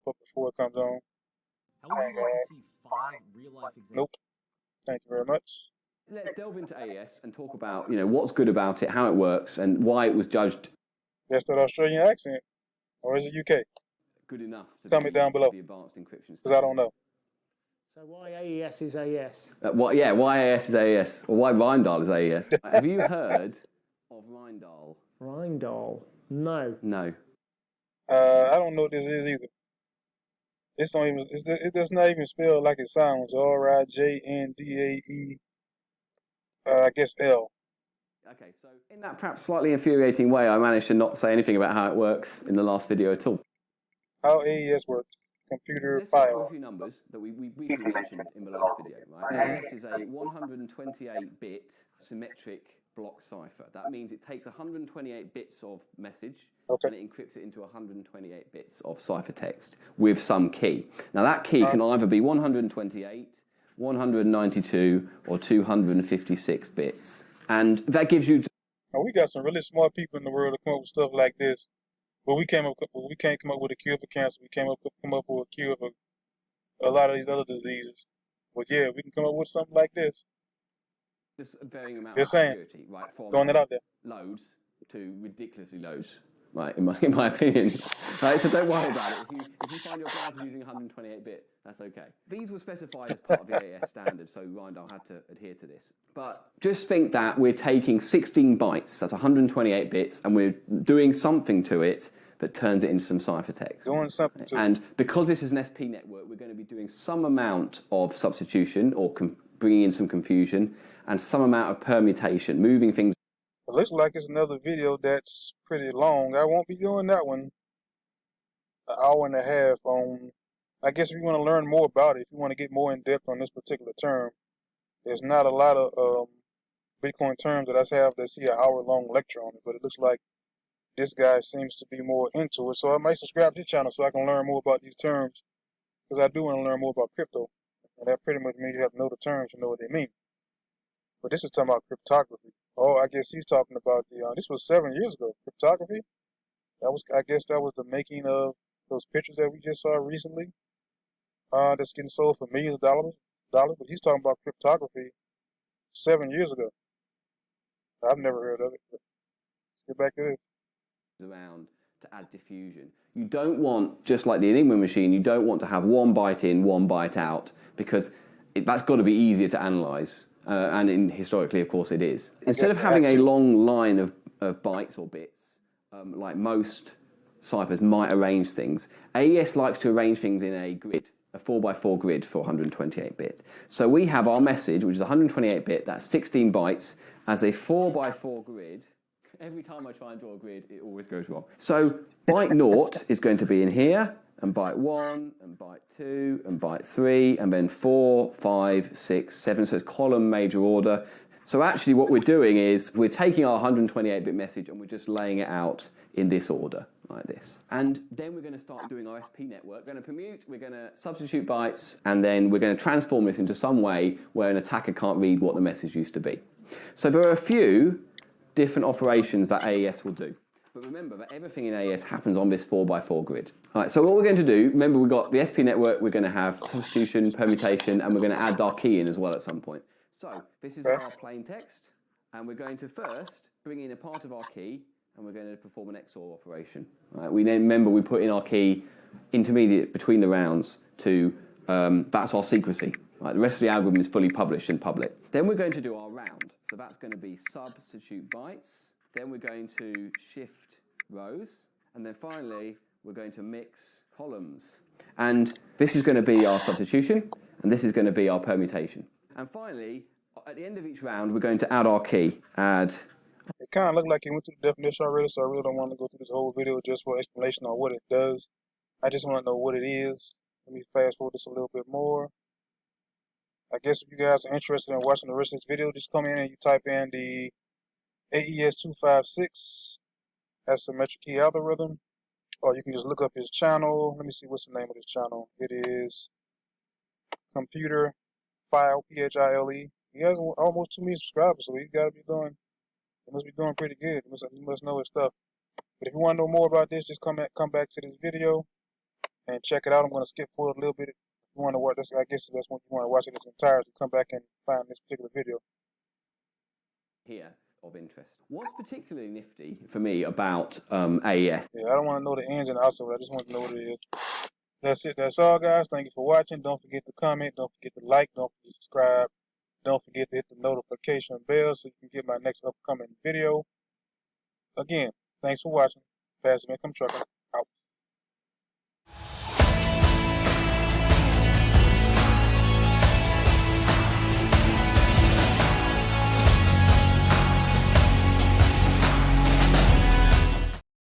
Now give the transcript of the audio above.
but before it comes on. How would you like to see 5 real-life examples? Nope. Thank you very much. Let's delve into AES and talk about, what's good about it, how it works, and why it was judged. That's that Australian accent, or is it UK? Good enough to Tell me down below, the advanced encryption because I don't know. So why AES is AES? Why AES is AES, or why Rindal is AES. Have you heard of Rindal? Rindal? No. No. I don't know what this is either. It does not even spell like it sounds. RIJNDAE. I guess L. Okay, so in that perhaps slightly infuriating way, I managed to not say anything about how it works in the last video at all. How AES works. Computer Let's start with file. a few numbers that we briefly mentioned in the last video. Right? AES is a 128-bit symmetric block cipher. That means it takes 128 bits of message and it encrypts it into 128 bits of ciphertext with some key. Now that key can either be 128, 192, or 256 bits. And that gives you... Now, we got some really smart people in the world to come up with stuff like this. But we can't come up with a cure for cancer. We come up with a cure for a lot of these other diseases. But yeah, we can come up with something like this. Just a varying amount of security, right? From throwing it out there. Loads to ridiculously loads, right? In my opinion, right? So don't worry about it. If you find your browser using 128-bit, that's okay. These were specified as part of the AES standard, so Rindal had to adhere to this. But just think that we're taking 16 bytes, that's 128 bits, and we're doing something to it that turns it into some ciphertext. Doing something to it. And because this is an SP network, we're going to be doing some amount of substitution or bringing in some confusion and some amount of permutation, moving things. It looks like it's another video that's pretty long. I won't be doing that one. An hour and a half on. I guess if you want to learn more about it, if you want to get more in depth on this particular term, there's not a lot of Bitcoin terms that I have that see an hour-long lecture on it, but it looks like this guy seems to be more into it. So I might subscribe to his channel so I can learn more about these terms, because I do want to learn more about crypto. And that pretty much means you have to know the terms to know what they mean. But this is talking about cryptography. Oh, I guess he's talking about this was 7 years ago. Cryptography? I guess that was the making of those pictures that we just saw recently. That's getting sold for millions of dollars. But he's talking about cryptography 7 years ago. I've never heard of it. But let's get back to this. Around to add diffusion. You don't want, just like the Enigma machine, you don't want to have 1 byte in, 1 byte out, because that's got to be easier to analyze. And historically, of course, it is. Instead of having a long line of bytes or bits, like most ciphers might arrange things, AES likes to arrange things in a grid, a 4x4 grid for 128-bit. So we have our message, which is 128-bit, that's 16 bytes, as a 4x4 grid. Every time I try and draw a grid, it always goes wrong. So byte 0 is going to be in here, and byte 1, and byte 2, and byte 3, and then 4, 5, 6, 7. So it's column major order. So actually what we're doing is we're taking our 128-bit message and we're just laying it out in this order, like this. And then we're going to start doing our SP network. We're going to permute, we're going to substitute bytes, and then we're going to transform this into some way where an attacker can't read what the message used to be. So there are a few different operations that AES will do. But remember that everything in AES happens on this 4x4 grid. All right, so what we're going to do, remember we've got the SP network, we're going to have substitution, permutation, and we're going to add our key in as well at some point. So this is our plain text, and we're going to first bring in a part of our key, and we're going to perform an XOR operation. All right, we then, remember, we put in our key intermediate between the rounds to, that's our secrecy. Right, the rest of the algorithm is fully published and public. Then we're going to do our round. So that's going to be substitute bytes. Then we're going to shift rows. And then finally, we're going to mix columns. And this is going to be our substitution. And this is going to be our permutation. And finally, at the end of each round, we're going to add our key. Add. It kind of looked like it went through the definition already, so I really don't want to go through this whole video just for explanation on what it does. I just want to know what it is. Let me fast forward this a little bit more. I guess if you guys are interested in watching the rest of this video, just come in and you type in the AES256 Asymmetric key algorithm, or you can just look up his channel. Let me see, what's the name of his channel? It is Computer File, P-H-I-L-E. He has almost 2 million subscribers, so he must be doing pretty good. He must know his stuff. But if you want to know more about this, just come back to this video. and check it out. I'm going to skip forward a little bit. If you want to watch this, I guess that's when you want to watch it in its entirety. Come back and find this particular video here of interest. What's particularly nifty for me about AES? Yeah, I don't want to know the ins and outs of it. I just want to know what it is. That's it. That's all, guys. Thank you for watching. Don't forget to comment. Don't forget to like. Don't forget to subscribe. Don't forget to hit the notification bell so you can get my next upcoming video. Again, thanks for watching. Passive Income Trucker.